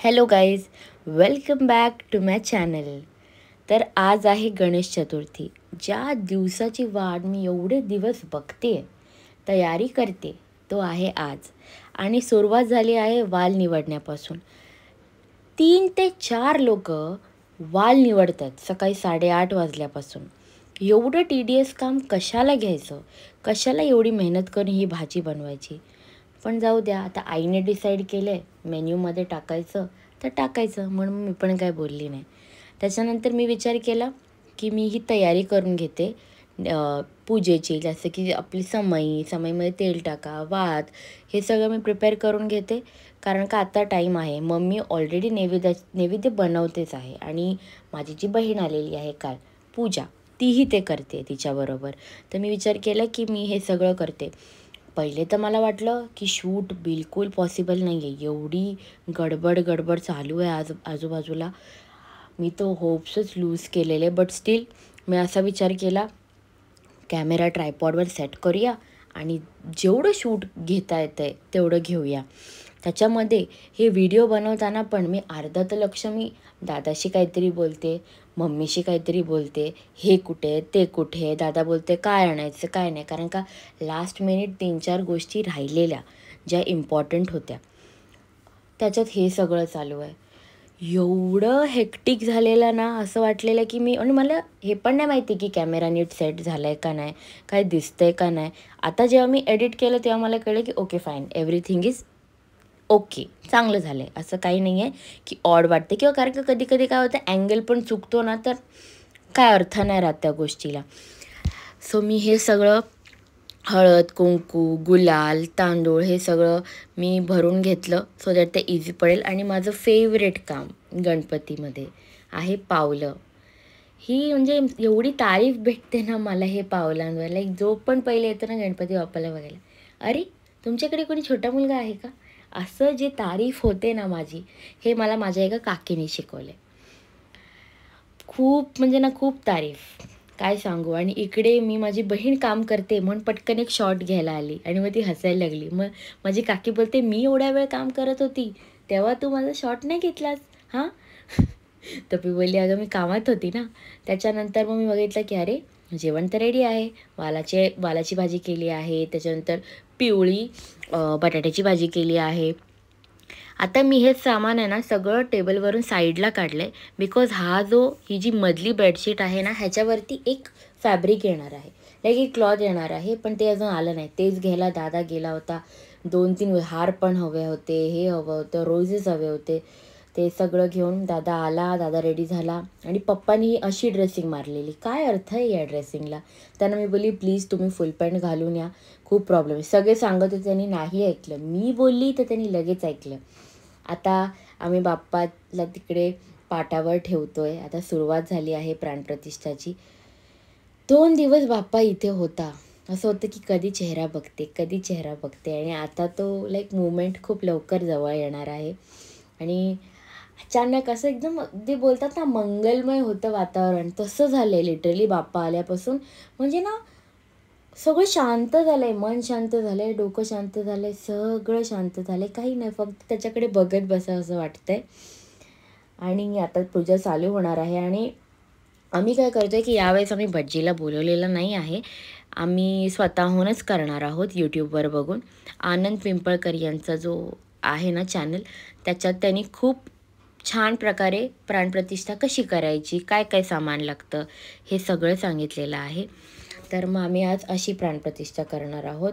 Hello guys, welcome back to my channel. तर आज आहे गणेश चतुर्थी. ज्या दिवसाची वाट मी एवढे दिवस बघते, तयारी करते, तो आहे आज. आणि सुरुवात झाली आहे वाल निवडण्यापासून. 3 ते 4 लोक वाल निवडत आहेत सकाळी 8:30 वाजल्यापासून. एवढं TDS काम कशाला घ्यायचं? कशाला एवढी मेहनत करून ही भाजी बनवायची? पण जाऊ द्या, आता आईने डिसाईड केलं आहे मेन्यूमध्ये टाकायचं तर टाकायचं, म्हणून मी पण काय बोलली नाही. त्याच्यानंतर मी विचार केला की मी ही तयारी करून घेते पूजेची. जसं की आपली समईमध्ये तेल टाका, वात, हे सगळं मी प्रिपेअर करून घेते. कारण का आता टाईम आहे. मम्मी ऑलरेडी नैवेद्य बनवतेच आहे. आणि माझी जी बहीण आलेली आहे काल, पूजा, तीही ते करते तिच्याबरोबर. तर मी विचार केला की मी हे सगळं करते. पहिले तर मला वाटलं की शूट बिलकुल पॉसिबल नाही आहे. एवढी गडबड चालू आहे आजूबाजूला. मी तो होप्सच लूज केलेले. बट स्टील मी असा विचार केला, कॅमेरा ट्रायपॉडवर सेट करूया आणि जेवढं शूट घेता येतं आहे तेवढं घेऊया. त्याच्यामध्ये हे व्हिडिओ बनवताना पण मी अर्धा तर लक्ष मी दादाशी काहीतरी बोलते, मम्मीशी काहीतरी बोलते, हे कुठे ते कुठे, दादा बोलते काय आणायचं काय नाही. कारण का लास्ट मिनिट 3-4 गोष्टी राहिलेल्या ज्या इम्पॉर्टंट होत्या, त्याच्यात हे सगळं चालू आहे. एवढं हेक्टिक झालेलं ना, असं वाटलेलं की आणि मला हे पण नाही माहिती की कॅमेरा नीट सेट झाला आहे का नाही, काय दिसतंय का नाही. आता जेव्हा मी एडिट केलं तेव्हा मला कळलं की okay fine, everything is okay, चांगलं झालं आहे. असं काही नाही आहे की ऑड वाटते, किंवा कारण का कधी कधी काय होतं, अँगल पण चुकतो ना, तर काय अर्थ नाही राहत त्या गोष्टीला. सो मी हे सगळं हळद, कुंकू, गुलाल, तांदूळ हे सगळं मी भरून घेतलं सो दॅट ते इझी पडेल. आणि माझं फेवरेट काम गणपतीमध्ये आहे पावलं. ही म्हणजे एवढी तारीफ भेटते ना मला हे पावलांवर. लाईक जो पण पहिले येतो ना गणपती बाप्पाला बघायला, अरे तुमच्याकडे कोणी छोटा मुलगा आहे का, असं जे तारीफ होते ना माझी, हे मला माझ्या एका काकीने शिकवले. खूप म्हणजे ना खूप तारीफ, काय सांगू. आणि इकडे मी माझी बहीण काम करते म्हणून पटकन एक शॉट घ्यायला आली आणि मग ती हसायला लागली. मग माझी काकी बोलते, मी एवढ्या वेळ काम करत होती तेव्हा तू माझा शॉट नाही घेतलास हां. तर मी बोलली, अगं मी कामात होती ना. त्याच्यानंतर मग मी बघितलं की अरे जेवण तर रेडी आहे. वालाची भाजी केली आहे, त्याच्यानंतर पिवळी बटाट्याची भाजी केली आहे. आता मी हे सामान आहे ना सगळं टेबलवरून साईडला काढलं आहे. बिकॉज ही जी मधली बेडशीट आहे ना, ह्याच्यावरती एक फॅब्रिक येणार आहे, लाईक एक क्लॉथ येणार आहे. पण ते अजून आलं नाही. तेच घ्यायला दादा गेला होता. 2-3 हार पण हवे होते, हे हवं होतं, रोजेस हवे होते. ते सगळं घेऊन दादा आला. दादा रेडी झाला आणि पप्पानी अशी ड्रेसिंग मारलेली. काय अर्थ आहे या ड्रेसिंगला? त्यांना मी बोलली, प्लीज तुम्ही फुल पॅन्ट घालून या, खूप प्रॉब्लेम आहे. सगळे सांगत होते, त्यांनी नाही ऐकलं. मी बोलली तर त्यांनी लगेच ऐकलं. आता आम्ही बाप्पाला तिकडे पाटावर ठेवतोय. आता सुरुवात झाली आहे प्राणप्रतिष्ठाची. 2 दिवस बाप्पा इथे होता. असं होतं की कधी चेहरा बघते. आणि आता तो लाईक मुवमेंट खूप लवकर जवळ येणार आहे. आणि अचानक असं एकदम ते बोलतात ना, मंगलमय होतं वातावरण, तसं झालं आहे लिटरली बाप्पा आल्यापासून. म्हणजे ना सगळं शांत झालं आहे, मन शांत झालं आहे, डोकं शांत झालं आहे, सगळं शांत झालं आहे. काही नाही, फक्त त्याच्याकडे बघत बसावं असं वाटतं आहे. आणि आता पूजा चालू होणार आहे. आणि आम्ही काय करतो आहे की यावेळेस आम्ही भटजीला बोलवलेलं नाही आहे. आम्ही स्वतःहूनच करणार आहोत यूट्यूबवर बघून. आनंद पिंपळकर यांचा जो आहे ना चॅनल, त्याच्यात त्यांनी खूप छान प्रकारे प्राणप्रतिष्ठा कशी करायची, काय काय सामान लागतं, हे सगळं सांगितलेलं आहे. तर मग आम्ही आज अशी प्राणप्रतिष्ठा करणार आहोत.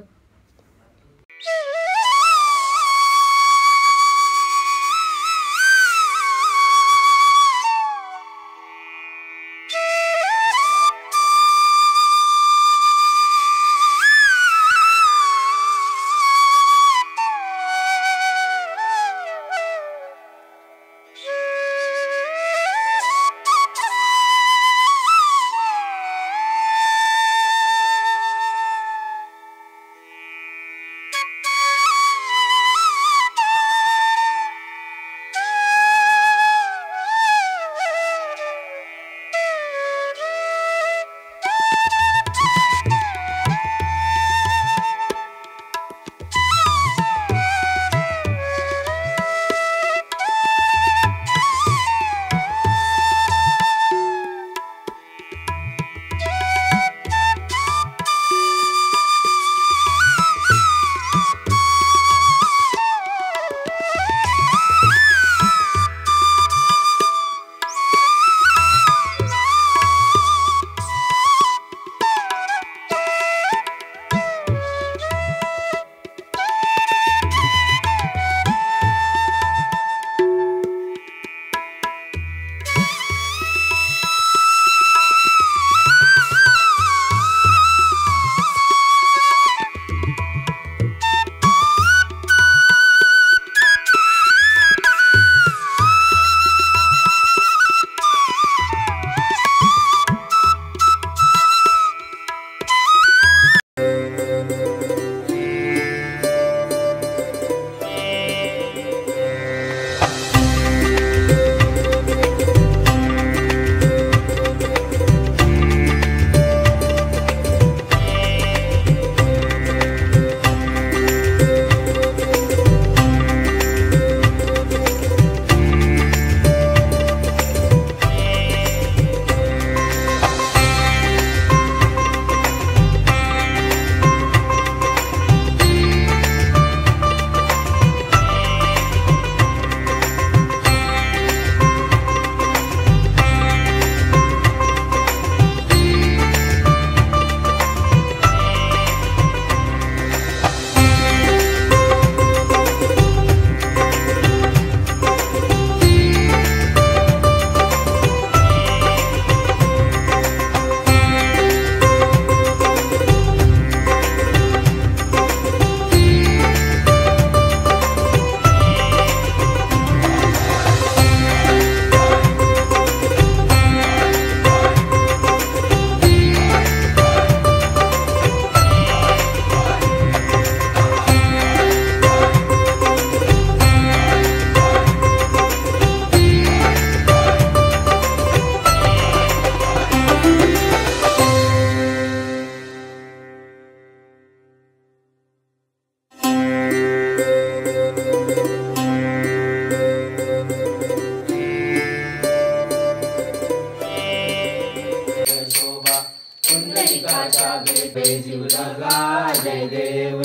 जय देव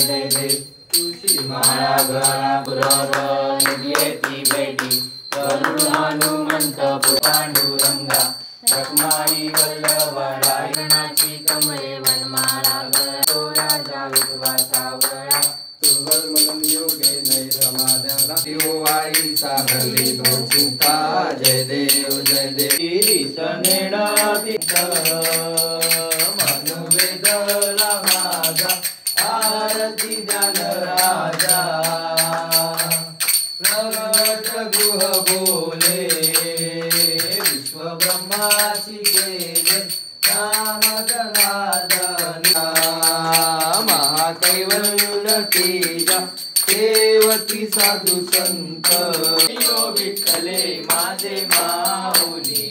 तुळशी माळा गळा पुरवर येती भेटी करुण हनुमंत पांडुरंगा रखमाई वल्लभा रायणाची कमळे वनमाळा गळा राजा विठवा सावळा तुळवर म्हणून योगे नै समाधाना शिवाई सागरली तो चिंता जय देव सनेडा वेदला माझा आरती ज्ञान राजा प्रगट गुह बोले विश्व ब्रह्माची गेले नामगनादना महाकैवल्य तेजा सेवती साधू संत यो विठ्ठले माझे माऊली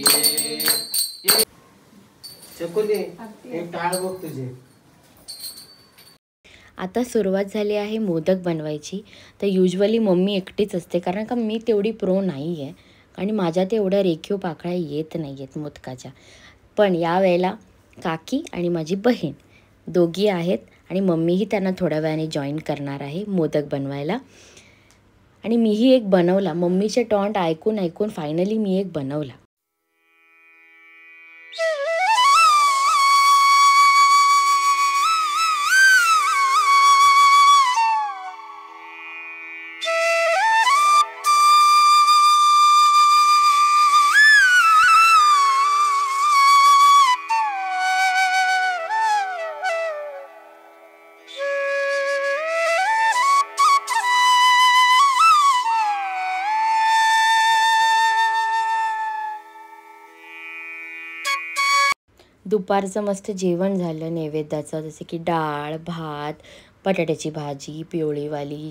आता सुरुवात झाली आहे मोदक बनवायची. तर युजली मम्मी एकटीच असते कारण का मी तेवढी प्रो नाही आहे आणि माझ्या ते एवढ्या रेखीव पाकळ्या येत नाही आहेत मोदकाच्या. पण या वेळेला काकी आणि माझी बहीण दोघी आहेत आणि मम्मीही त्यांना थोड्या वेळाने जॉईन करणार आहे मोदक बनवायला. आणि मीही एक बनवला. मम्मीचे टॉन्ट ऐकून ऐकून फायनली मी एक बनवला. दुपारचं मस्त जेवण झालं नैवेद्याचं, जसं की डाळ, भात, बटाट्याची भाजी, पिवळीवाली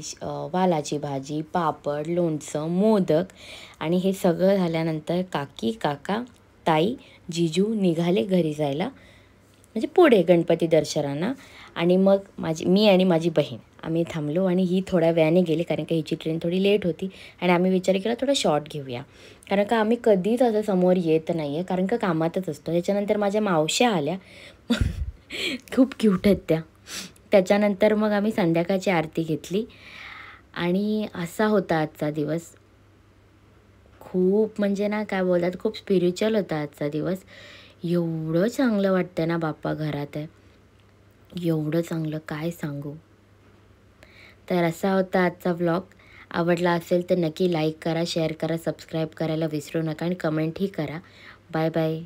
वालाची भाजी, पापड, लोणचं, मोदक. आणि हे सगळं झाल्यानंतर काकी, काका, ताई, जिजू निघाले घरी जायला, म्हणजे पुढे गणपती दर्शनाला. आणि मग मी आणि माझी बहीण आम्ही थांबलो आणि ही थोड्या वेळाने गेली कारण का हिची ट्रेन थोडी लेट होती. आणि आम्ही विचार केला थोडा शॉर्ट घेऊया कारण का आम्ही कधीच असं समोर येत नाही आहे कारण का कामातच असतो. त्याच्यानंतर माझ्या मावश्या आल्या खूप क्यूट आहेत त्या. त्याच्यानंतर मग आम्ही संध्याकाळची आरती घेतली आणि असा होता आजचा दिवस. खूप म्हणजे ना काय बोलतात, खूप स्पिरिच्युअल होता आजचा दिवस. एवढं चांगलं वाटतं ना बाप्पा घरात आहे, एवढं चांगलं काय सांगू. तर असा होता आजचा व्लॉग. आवडला असेल तर नक्की लाईक करा, शेअर करा, सबस्क्राईब करायला विसरू नका आणि कमेंटही करा. Bye bye.